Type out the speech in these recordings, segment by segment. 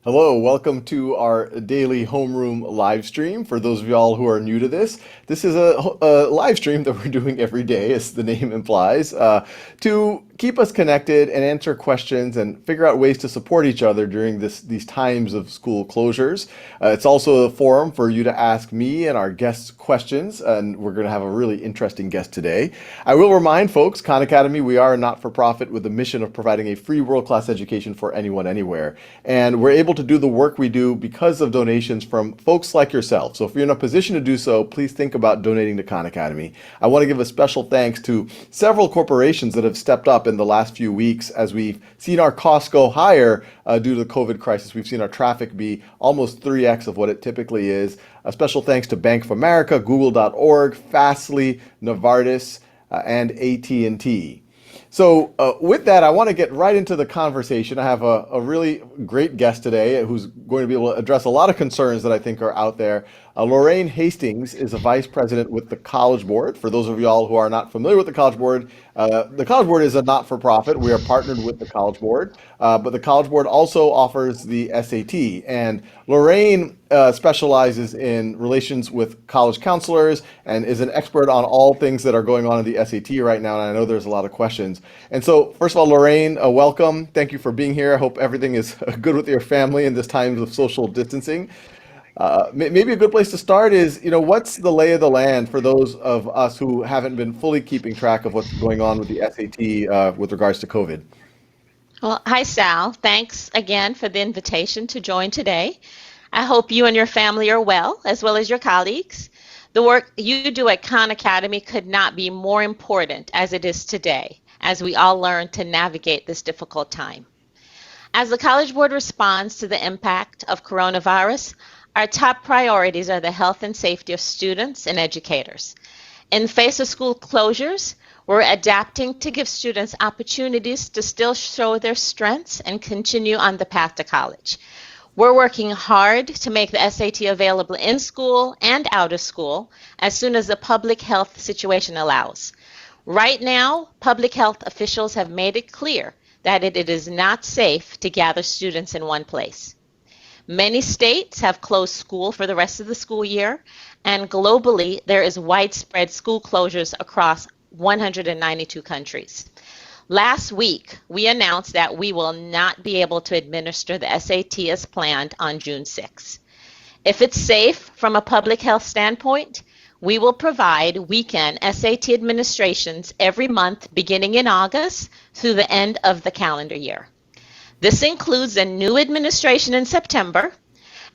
Hello, welcome to our daily homeroom live stream. For those of y'all who are new to this is a live stream that we're doing every day, as the name implies, to keep us connected and answer questions and figure out ways to support each other during these times of school closures. It's also a forum for you to ask me and our guests questions, and we're going to have a really interesting guest today. I will remind folks, Khan Academy, we are a not-for-profit with the mission of providing a free world-class education for anyone, anywhere. And we're able to do the work we do because of donations from folks like yourself. So if you're in a position to do so, please think about donating to Khan Academy. I want to give a special thanks to several corporations that have stepped up in the last few weeks as we've seen our costs go higher due to the COVID crisis. We've seen our traffic be almost 3x of what it typically is. A special thanks to Bank of America, Google.org, Fastly, Novartis, and AT&T. So, with that, I want to get right into the conversation. I have a really great guest today who's going to be able to address a lot of concerns that I think are out there. Lorraine Hastings is a vice president with the College Board. For those of y'all who are not familiar with the College Board is a not for profit. We are partnered with the College Board, but the College Board also offers the SAT. And Lorraine specializes in relations with college counselors and is an expert on all things that are going on in the SAT right now. And I know there's a lot of questions. And so, first of all, Lorraine, welcome. Thank you for being here. I hope everything is good with your family in this time of social distancing. Maybe a good place to start is, what's the lay of the land for those of us who haven't been fully keeping track of what's going on with the SAT with regards to COVID? Well, hi, Sal. Thanks again for the invitation to join today. I hope you and your family are well as your colleagues. The work you do at Khan Academy could not be more important as it is today, as we all learn to navigate this difficult time. As the College Board responds to the impact of coronavirus, our top priorities are the health and safety of students and educators. In face of school closures, we're adapting to give students opportunities to still show their strengths and continue on the path to college. We're working hard to make the SAT available in school and out of school as soon as the public health situation allows. Right now, public health officials have made it clear that it is not safe to gather students in one place. Many states have closed school for the rest of the school year, and globally, there is widespread school closures across 192 countries. Last week, we announced that we will not be able to administer the SAT as planned on June 6. If it's safe from a public health standpoint, we will provide weekend SAT administrations every month beginning in August through the end of the calendar year. This includes a new administration in September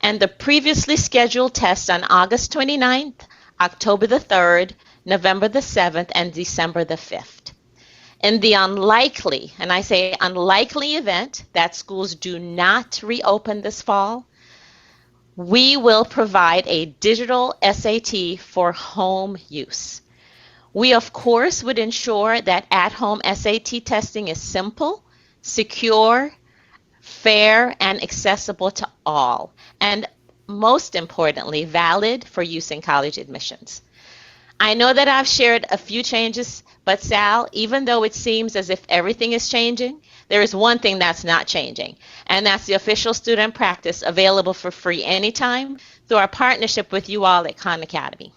and the previously scheduled tests on August 29th, October the 3rd, November the 7th, and December the 5th. In the unlikely, and I say unlikely event that schools do not reopen this fall, we will provide a digital SAT for home use. We, of course, would ensure that at-home SAT testing is simple, secure, fair, and accessible to all, and most importantly, valid for use in college admissions. I know that I've shared a few changes, but Sal, even though it seems as if everything is changing, there is one thing that's not changing, and that's the official student practice available for free anytime through our partnership with you all at Khan Academy.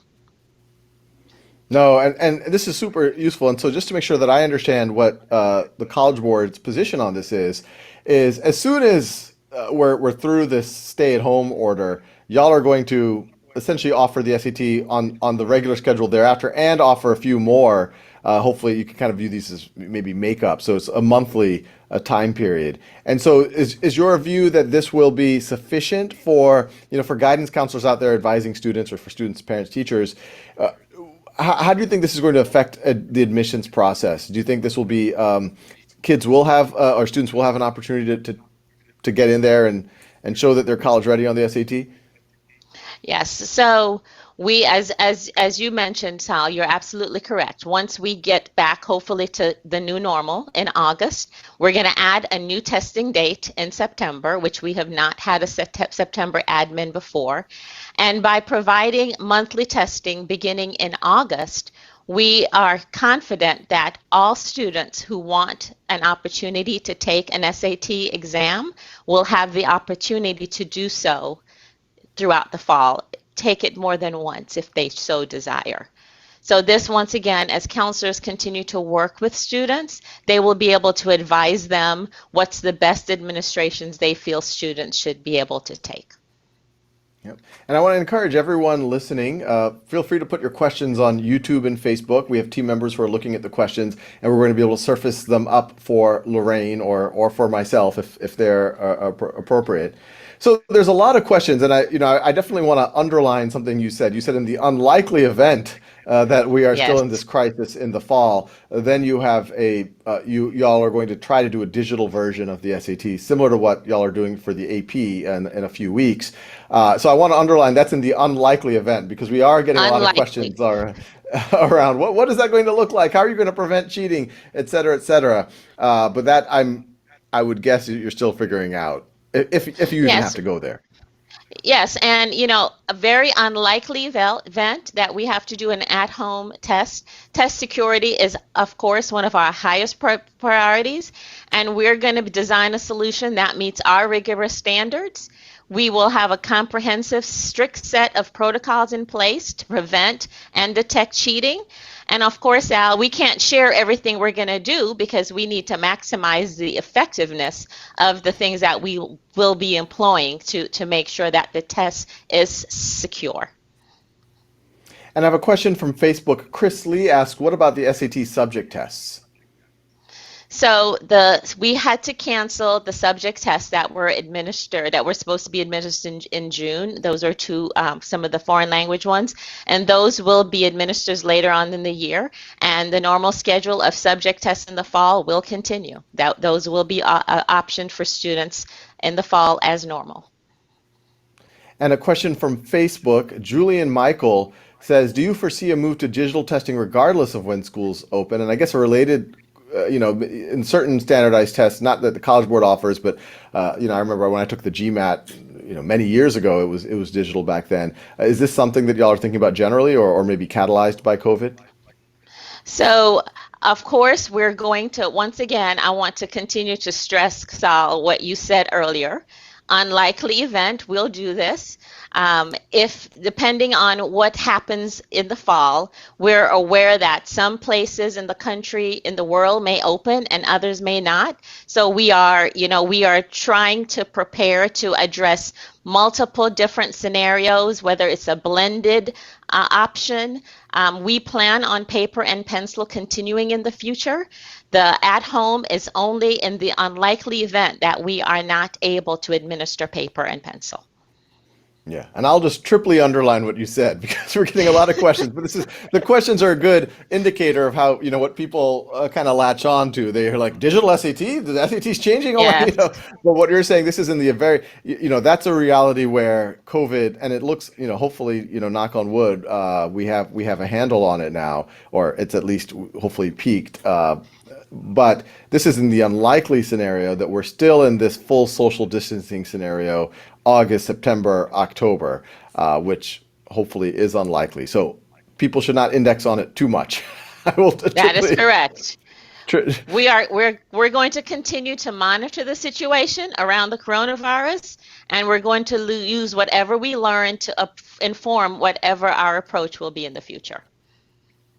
No, and this is super useful. And so, just to make sure that I understand what the College Board's position on this is as soon as we're through this stay-at-home order, y'all are going to essentially offer the SAT on the regular schedule thereafter, and offer a few more. Hopefully, you can kind of view these as maybe makeup. So it's a monthly time period. And so, is your view that this will be sufficient for for guidance counselors out there advising students, or for students, parents, teachers? How do you think this is going to affect the admissions process? Do you think this will be kids will have or students will have an opportunity to get in there and show that they're college ready on the SAT? Yes. So we, as you mentioned, Sal, you're absolutely correct. Once we get back, hopefully, to the new normal in August, we're going to add a new testing date in September, which we have not had a September admin before. And by providing monthly testing beginning in August, We are confident that all students who want an opportunity to take an SAT exam will have the opportunity to do so throughout the fall. Take it more than once if they so desire. So this, once again, as counselors continue to work with students, they will be able to advise them what's the best administrations they feel students should be able to take. Yep. And I want to encourage everyone listening, feel free to put your questions on YouTube and Facebook. We have team members who are looking at the questions, and we're going to be able to surface them up for Lorraine or for myself if they're appropriate. So there's a lot of questions, and I definitely want to underline something you said. You said in the unlikely event that we are still in this Yes. crisis in the fall, then you have y'all are going to try to do a digital version of the SAT, similar to what y'all are doing for the AP in a few weeks. So I want to underline that's in the unlikely event because we are getting a lot of Unlikely. questions around what is that going to look like? How are you going to prevent cheating, et cetera, et cetera. But that I would guess you're still figuring out if you even have Yes. to go there. Yes, and a very unlikely event that we have to do an at-home test. Test security is, of course, one of our highest priorities, and we're going to design a solution that meets our rigorous standards. We will have a comprehensive, strict set of protocols in place to prevent and detect cheating. And of course, Al, we can't share everything we're going to do because we need to maximize the effectiveness of the things that we will be employing to make sure that the test is secure. And I have a question from Facebook. Chris Lee asked, what about the SAT subject tests? So we had to cancel the subject tests that were supposed to be administered in June. Those are some of the foreign language ones, and those will be administered later on in the year. And the normal schedule of subject tests in the fall will continue. Those will be optioned for students in the fall as normal. And a question from Facebook. Julian Michael says, do you foresee a move to digital testing regardless of when schools open? And I guess a related in certain standardized tests, not that the College Board offers, but I remember when I took the GMAT, many years ago, it was digital back then. Is this something that y'all are thinking about generally, or maybe catalyzed by COVID? So, of course, we're going to, once again, I want to continue to stress, Sal, what you said earlier. Unlikely event, we'll do this. If depending on what happens in the fall, we're aware that some places in the country, in the world may open and others may not. So we are trying to prepare to address multiple different scenarios, whether it's a blended option. We plan on paper and pencil continuing in the future. The at-home is only in the unlikely event that we are not able to administer paper and pencil. Yeah, and I'll just triply underline what you said because we're getting a lot of questions. But the questions are a good indicator of how what people kind of latch on to. They're like digital SAT, the SAT's changing. Yes. But what you're saying, this is in the very that's a reality where COVID, and it looks hopefully knock on wood, we have a handle on it now, or it's at least hopefully peaked. But this is in the unlikely scenario that we're still in this full social distancing scenario, August, September, October, which hopefully is unlikely. So people should not index on it too much. That is correct. Tri- We're going to continue to monitor the situation around the coronavirus, and we're going to use whatever we learn to inform whatever our approach will be in the future.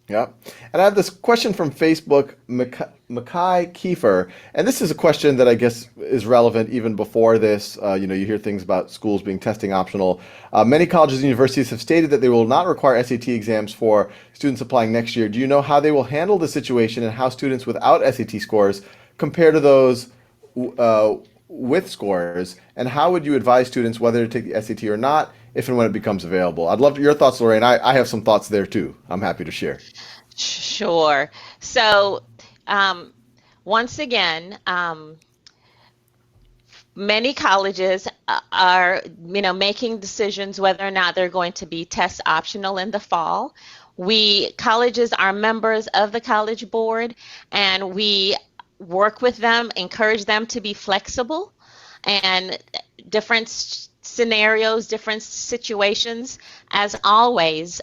Yeah. And I have this question from Facebook, Mackay Kiefer. And this is a question that I guess is relevant even before this. You hear things about schools being testing optional. Many colleges and universities have stated that they will not require SAT exams for students applying next year. Do you know how they will handle the situation and how students without SAT scores compare to those with scores? And how would you advise students whether to take the SAT or not if and when it becomes available? I'd love your thoughts, Lorraine. I have some thoughts there too. I'm happy to share. Sure. So, once again, many colleges are, making decisions whether or not they're going to be test optional in the fall. Colleges are members of the College Board, and we work with them, encourage them to be flexible and different scenarios, different situations. As always,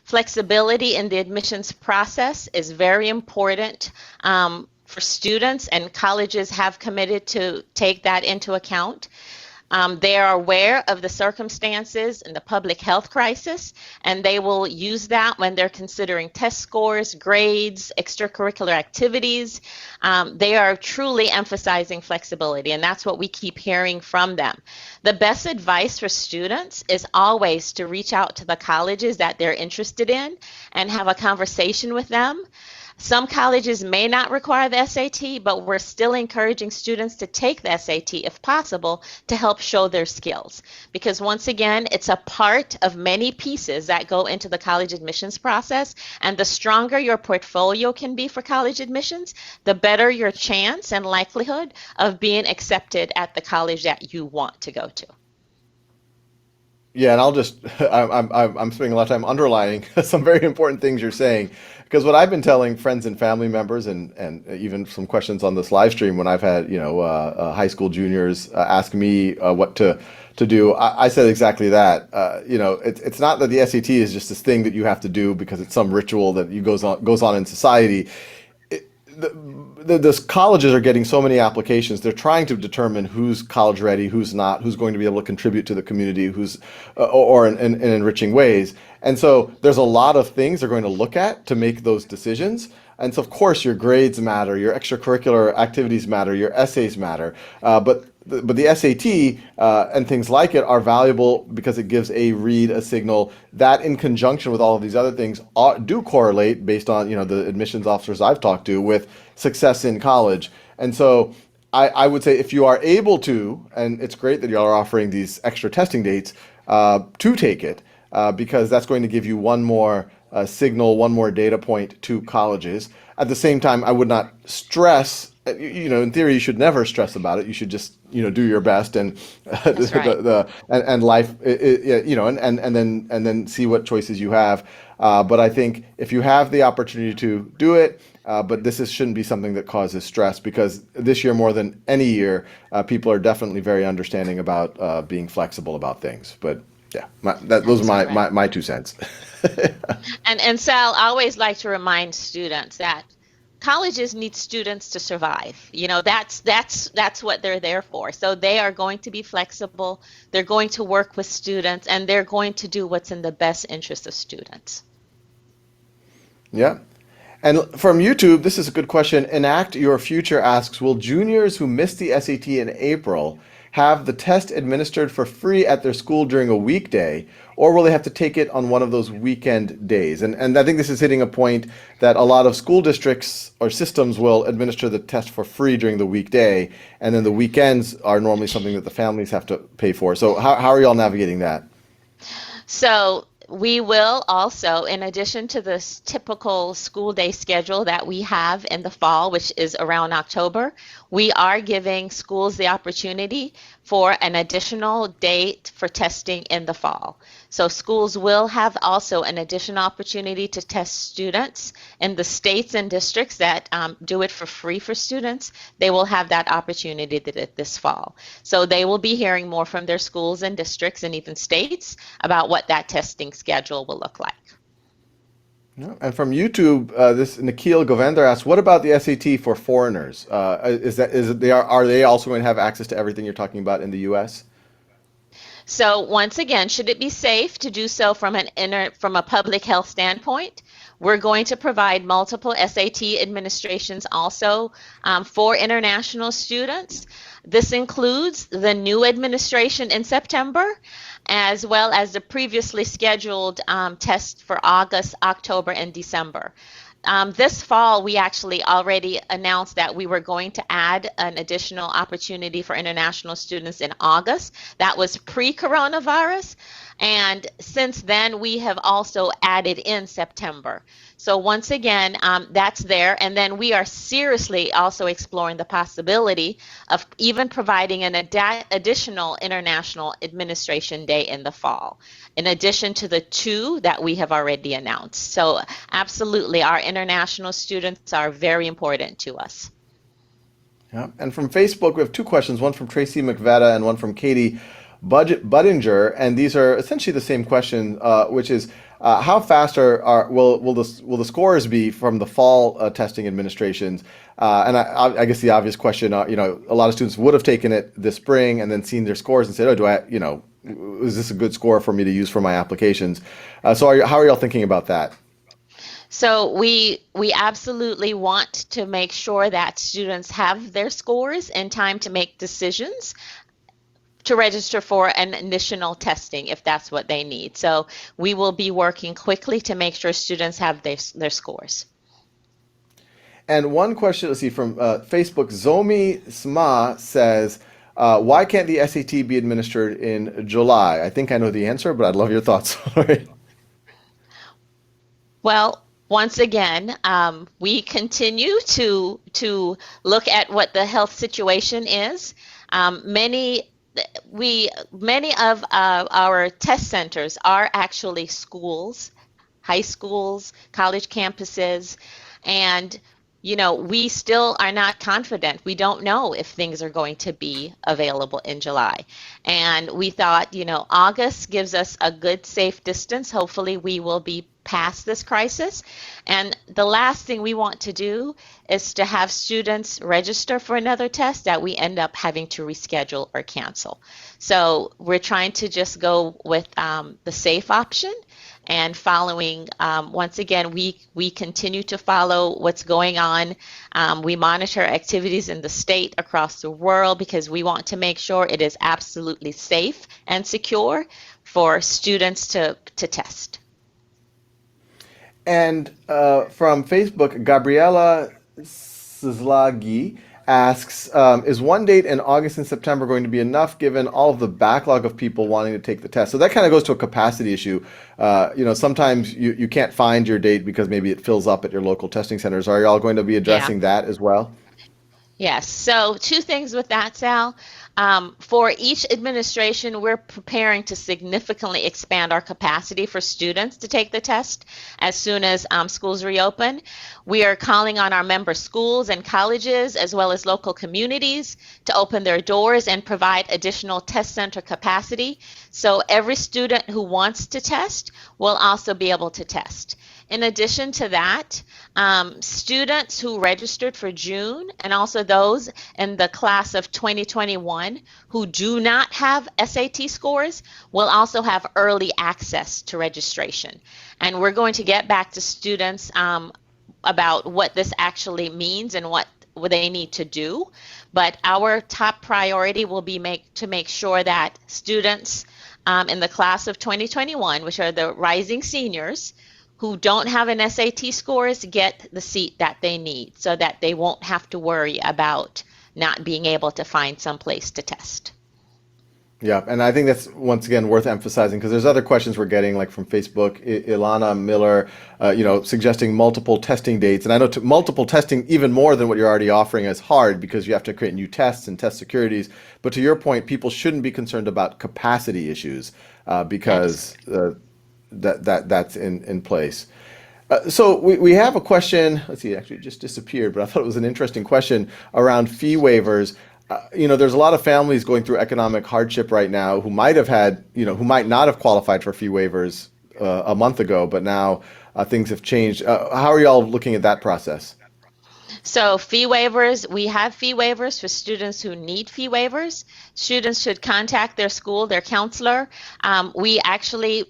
Flexibility in the admissions process is very important for students, and colleges have committed to take that into account. They are aware of the circumstances and the public health crisis, and they will use that when they're considering test scores, grades, extracurricular activities. They are truly emphasizing flexibility, and that's what we keep hearing from them. The best advice for students is always to reach out to the colleges that they're interested in and have a conversation with them. Some colleges may not require the SAT, but we're still encouraging students to take the SAT if possible to help show their skills. Because once again, it's a part of many pieces that go into the college admissions process. And the stronger your portfolio can be for college admissions, the better your chance and likelihood of being accepted at the college that you want to go to. Yeah, and I'll just I'm spending a lot of time underlining some very important things you're saying, because what I've been telling friends and family members, and even some questions on this live stream when I've had high school juniors ask me what to do, I said exactly that. It's not that the SAT is just this thing that you have to do because it's some ritual that goes on in society. The colleges are getting so many applications. They're trying to determine who's college ready, who's not, who's going to be able to contribute to the community, who's or in enriching ways. And so there's a lot of things they're going to look at to make those decisions. And so of course your grades matter, your extracurricular activities matter, your essays matter, but the SAT and things like it are valuable because it gives a read, a signal that, in conjunction with all of these other things, do correlate based on the admissions officers I've talked to with success in college. And so I would say if you are able to, and it's great that y'all are offering these extra testing dates, to take it because that's going to give you one more signal, one more data point to colleges. At the same time, I would not stress. In theory, you should never stress about it. You should just, do your best and That's right. and life, and then see what choices you have. But I think if you have the opportunity to do it, but shouldn't be something that causes stress, because this year more than any year, people are definitely very understanding about being flexible about things. But yeah, those are That's correct. my 2 cents. And Sal, I always like to remind students that colleges need students to survive. That's what they're there for. So they are going to be flexible. They're going to work with students, and they're going to do what's in the best interest of students. Yeah. And from YouTube, this is a good question. Enact Your Future asks, will juniors who missed the SAT in April have the test administered for free at their school during a weekday, or will they have to take it on one of those weekend days? And I think this is hitting a point that a lot of school districts or systems will administer the test for free during the weekday, and then the weekends are normally something that the families have to pay for. So how are y'all navigating that? So we will also, in addition to this typical school day schedule that we have in the fall, which is around October, we are giving schools the opportunity for an additional date for testing in the fall. So schools will have also an additional opportunity to test students in the states and districts that do it for free for students. They will have that opportunity this fall. So they will be hearing more from their schools and districts and even states about what that testing schedule will look like. Yeah. And from YouTube, this Nikhil Govender asks, "What about the SAT for foreigners? Are they also going to have access to everything you're talking about in the U.S.?" So once again, should it be safe to do so from a public health standpoint? We're going to provide multiple SAT administrations also for international students. This includes the new administration in September, as well as the previously scheduled tests for August, October, and December. This fall, we actually already announced that we were going to add an additional opportunity for international students in August. That was pre-coronavirus. And since then, we have also added in September. So once again, that's there. And then we are seriously also exploring the possibility of even providing an additional international administration day in the fall, in addition to the 2 that we have already announced. So absolutely, our international students are very important to us. Yeah. And from Facebook, we have 2 questions, one from Tracy McVetta and one from Katie Budinger, and these are essentially the same question, which is, How fast will the scores be from the fall testing administrations? And I guess the obvious question, a lot of students would have taken it this spring and then seen their scores and said, "Oh, is this a good score for me to use for my applications?" How are y'all thinking about that? So we absolutely want to make sure that students have their scores in time to make decisions to register for an additional testing if that's what they need. So we will be working quickly to make sure students have their scores. And one question, let's see, from Facebook, Zomi Sma says, "Why can't the SAT be administered in July?" I think I know the answer, but I'd love your thoughts on it. Well, once again, we continue to look at what the health situation is. Many many of our test centers are actually schools, high schools, college campuses, and we still are not confident. We don't know if things are going to be available in July. And we thought, August gives us a good safe distance. Hopefully we will be past this crisis. And the last thing we want to do is to have students register for another test that we end up having to reschedule or cancel. So we're trying to just go with the safe option and following, once again, we continue to follow what's going on. We monitor activities in the state, across the world, because we want to make sure it is absolutely safe and secure for students to test. And from Facebook, Gabriela Szlagi asks, "Is one date in August and September going to be enough given all of the backlog of people wanting to take the test?" So that kind of goes to a capacity issue. Sometimes you can't find your date because maybe it fills up at your local testing centers. Are y'all going to be Yeah. addressing that as well? Yes. So two things with that, Sal. For each administration, we're preparing to significantly expand our capacity for students to take the test as soon as schools reopen. We are calling on our member schools and colleges, as well as local communities, to open their doors and provide additional test center capacity. So every student who wants to test will also be able to test. In addition to that, students who registered for June and also those in the class of 2021 who do not have SAT scores will also have early access to registration. And we're going to get back to students about what this actually means and what they need to do. But our top priority will be to make sure that students in the class of 2021, which are the rising seniors, who don't have an SAT scores get the seat that they need so that they won't have to worry about not being able to find some place to test. Yeah, and I think that's once again worth emphasizing because there's other questions we're getting, like from Facebook, Ilana Miller, suggesting multiple testing dates. And I know multiple testing, even more than what you're already offering, is hard because you have to create new tests and test securities. But to your point, people shouldn't be concerned about capacity issues because that's in place. So we have a question. Let's see, actually it just disappeared, but I thought it was an interesting question around fee waivers. There's a lot of families going through economic hardship right now who might have who might not have qualified for fee waivers a month ago, but now things have changed. How are y'all looking at that process? So fee waivers, we have fee waivers for students who need fee waivers. Students should contact their school, their counselor. We actually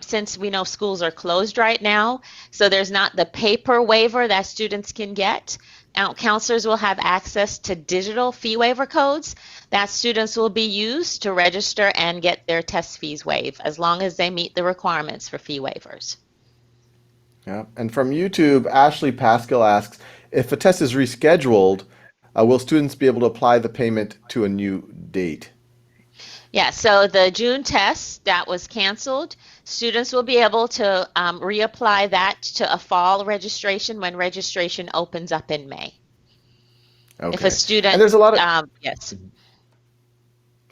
since we know schools are closed right now, so there's not the paper waiver that students can get. Counselors will have access to digital fee waiver codes that students will be used to register and get their test fees waived as long as they meet the requirements for fee waivers. Yeah. And from YouTube, Ashley Pascal asks, if a test is rescheduled, will students be able to apply the payment to a new date? Yeah, so the June test that was canceled, students will be able to reapply that to a fall registration when registration opens up in May. If a Okay. And student, there's a lot of yes.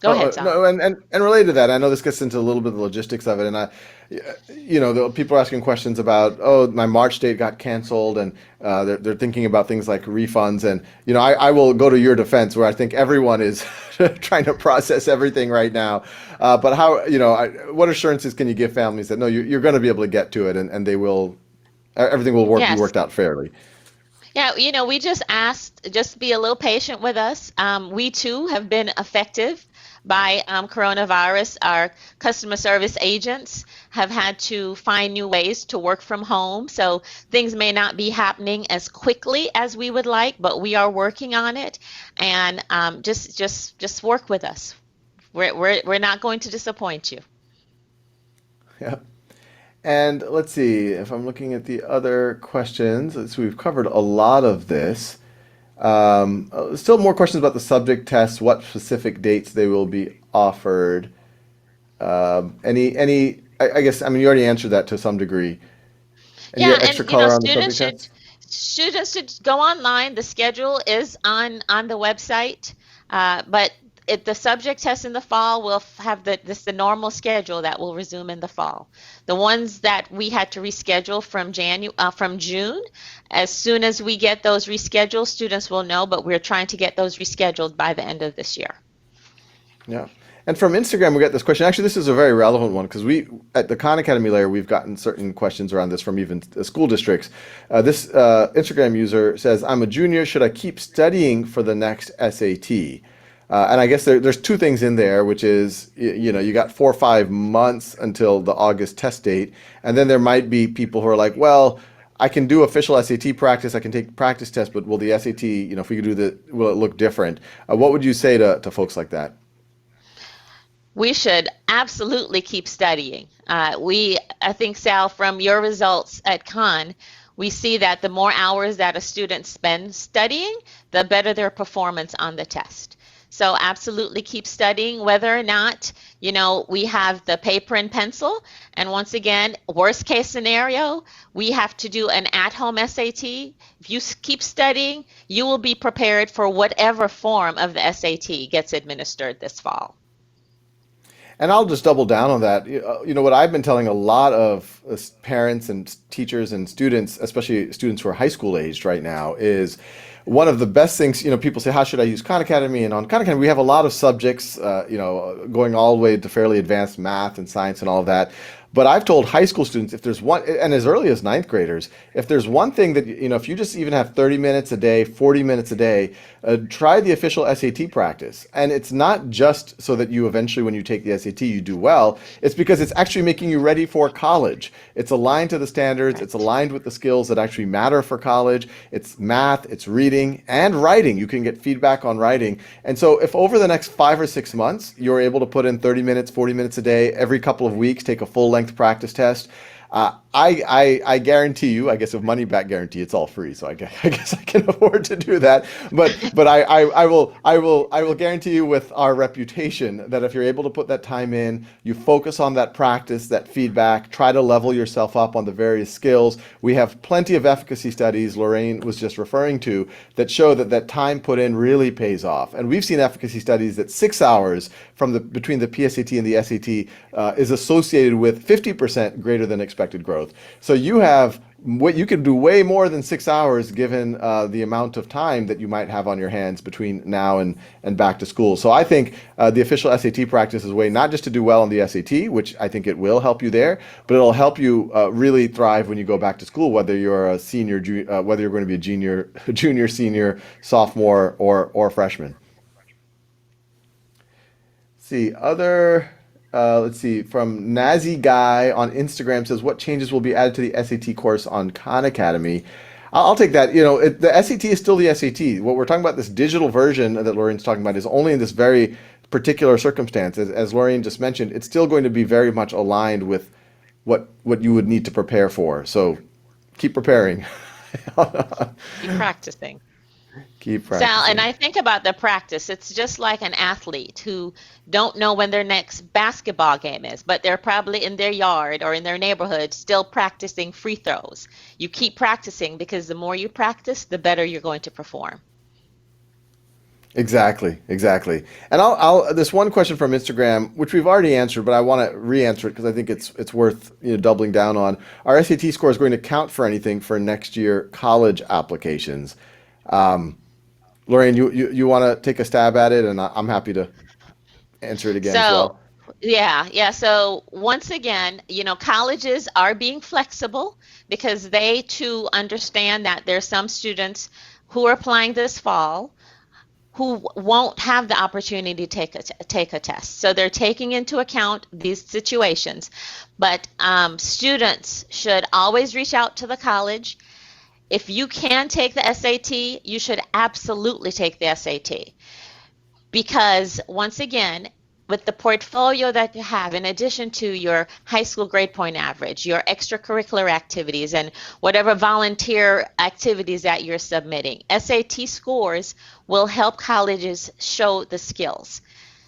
Go ahead, Sal. No, and related to that, I know this gets into a little bit of the logistics of it, and people are asking questions about, oh, my March date got canceled, and they're thinking about things like refunds, and I will go to your defense where I think everyone is trying to process everything right now, but what assurances can you give families that no, you're going to be able to get to it, and they will, everything will be Yes. worked out fairly. Yeah, we just asked just be a little patient with us. We too have been affected by coronavirus. Our customer service agents have had to find new ways to work from home. So things may not be happening as quickly as we would like, but we are working on it. And just work with us. We're not going to disappoint you. Yeah. And let's see if I'm looking at the other questions. So we've covered a lot of this. Still more questions about the subject tests, what specific dates they will be offered. I guess, I mean, you already answered that to some degree. Any Yeah, extra and color on the subject tests? students should go online. The schedule is on the website, but the subject test in the fall will have the normal schedule that will resume in the fall. The ones that we had to reschedule from June, as soon as we get those rescheduled, students will know. But we're trying to get those rescheduled by the end of this year. Yeah. And from Instagram, we got this question. Actually, this is a very relevant one because we, at the Khan Academy layer, we've gotten certain questions around this from even school districts. This Instagram user says, I'm a junior. Should I keep studying for the next SAT? And I guess there's two things in there, which is, you got 4 or 5 months until the August test date. And then there might be people who are like, well, I can do official SAT practice. I can take practice tests, but will the SAT, if we could will it look different? What would you say to folks like that? We should absolutely keep studying. I think, Sal, from your results at Khan, we see that the more hours that a student spends studying, the better their performance on the test. So absolutely keep studying, whether or not, we have the paper and pencil. And once again, worst case scenario, we have to do an at-home SAT. If you keep studying, you will be prepared for whatever form of the SAT gets administered this fall. And I'll just double down on that. What I've been telling a lot of parents and teachers and students, especially students who are high school aged right now, is one of the best things. People say, how should I use Khan Academy? And on Khan Academy, we have a lot of subjects, going all the way to fairly advanced math and science and all of that. But I've told high school students, if there's one, and as early as ninth graders, if there's one thing that, if you just even have 30 minutes a day, 40 minutes a day, try the official SAT practice. And it's not just so that you eventually, when you take the SAT, you do well. It's because it's actually making you ready for college. It's aligned to the standards. It's aligned with the skills that actually matter for college. It's math, it's reading, and writing. You can get feedback on writing. And so if over the next 5 or 6 months, you're able to put in 30 minutes, 40 minutes a day, every couple of weeks, take a full length practice test. I guarantee you, I guess if money back guarantee, it's all free. So I guess I can afford to do that. But I will guarantee you with our reputation that if you're able to put that time in, you focus on that practice, that feedback, try to level yourself up on the various skills. We have plenty of efficacy studies Lorraine was just referring to that show that time put in really pays off. And we've seen efficacy studies that 6 hours between the PSAT and the SAT is associated with 50% greater than expected growth. So you can do way more than 6 hours given the amount of time that you might have on your hands between now and back to school. So I think the official SAT practice is a way not just to do well on the SAT, which I think it will help you there, but it'll help you really thrive when you go back to school, whether you're a senior, whether you're going to be a junior, senior, sophomore, or freshman. Let's see, from Nazi Guy on Instagram says, what changes will be added to the SAT course on Khan Academy? I'll take that. The SAT is still the SAT. What we're talking about, this digital version that Lorraine's talking about, is only in this very particular circumstance. As Lorraine just mentioned, it's still going to be very much aligned with what you would need to prepare for. So keep preparing. Keep practicing. Keep Sal, and practicing. I think about the practice. It's just like an athlete who don't know when their next basketball game is, but they're probably in their yard or in their neighborhood still practicing free throws. You keep practicing because the more you practice, the better you're going to perform. Exactly, exactly. And I'll this one question from Instagram, which we've already answered, but I want to re-answer it because I think it's worth doubling down on. Our SAT score is going to count for anything for next year college applications. Um, Lorraine, you want to take a stab at it, and I'm happy to answer it again as So, well. yeah. So, once again, colleges are being flexible because they too understand that there's some students who are applying this fall who won't have the opportunity to take a test. So they're taking into account these situations. But students should always reach out to the college. If you can take the SAT, you should absolutely take the SAT because once again, with the portfolio that you have, in addition to your high school grade point average, your extracurricular activities, and whatever volunteer activities that you're submitting, SAT scores will help colleges show the skills.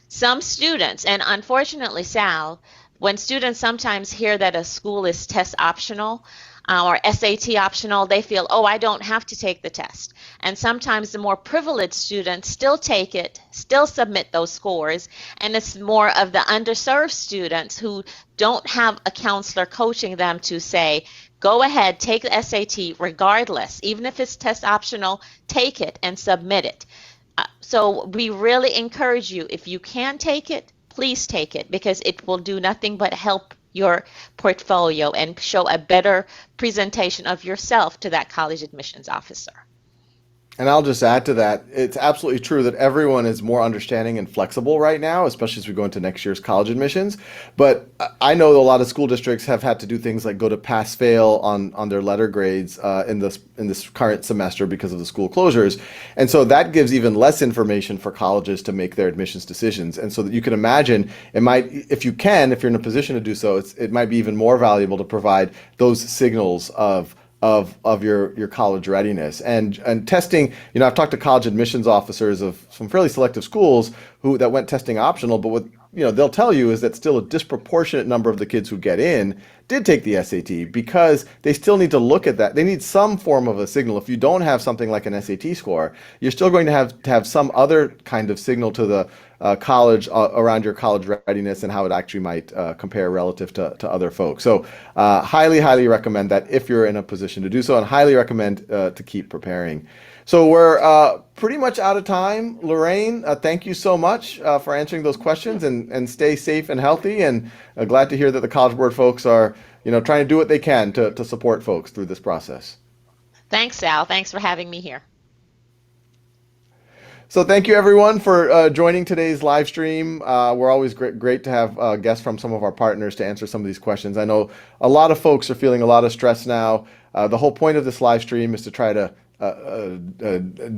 Some students, and unfortunately, Sal, when students sometimes hear that a school is test optional or SAT optional, they feel, oh, I don't have to take the test. And sometimes the more privileged students still take it, still submit those scores, and it's more of the underserved students who don't have a counselor coaching them to say, go ahead, take the SAT regardless, even if it's test optional, take it and submit it. So we really encourage you, if you can take it, please take it because it will do nothing but help your portfolio and show a better presentation of yourself to that college admissions officer. And I'll just add to that, it's absolutely true that everyone is more understanding and flexible right now, especially as we go into next year's college admissions. But I know a lot of school districts have had to do things like go to pass fail on their letter grades in this current semester because of the school closures. And so that gives even less information for colleges to make their admissions decisions. And so that you can imagine it might, if you're in a position to do so, it might be even more valuable to provide those signals of your college readiness and testing. I've talked to college admissions officers of some fairly selective schools who that went testing optional, but what they'll tell you is that still a disproportionate number of the kids who get in did take the SAT because they still need to look at that. They need some form of a signal. If you don't have something like an SAT score, you're still going to have some other kind of signal to the college around your college readiness and how it actually might compare relative to other folks. So highly, highly recommend that if you're in a position to do so, and highly recommend to keep preparing. So we're pretty much out of time. Lorraine, thank you so much for answering those questions, and stay safe and healthy. And glad to hear that the College Board folks are, trying to do what they can to support folks through this process. Thanks, Sal. Thanks for having me here. So thank you everyone for joining today's live stream. We're always great to have guests from some of our partners to answer some of these questions. I know a lot of folks are feeling a lot of stress now. The whole point of this live stream is to try to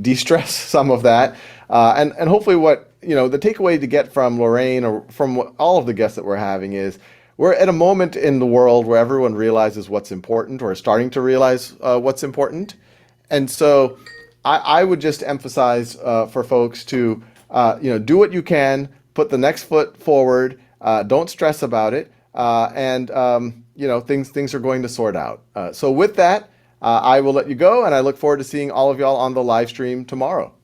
de-stress some of that, and hopefully what the takeaway to get from Lorraine or from all of the guests that we're having is we're at a moment in the world where everyone realizes what's important or is starting to realize what's important. And so I would just emphasize for folks to do what you can, put the next foot forward, don't stress about it, and things are going to sort out. So with that, I will let you go, and I look forward to seeing all of y'all on the live stream tomorrow.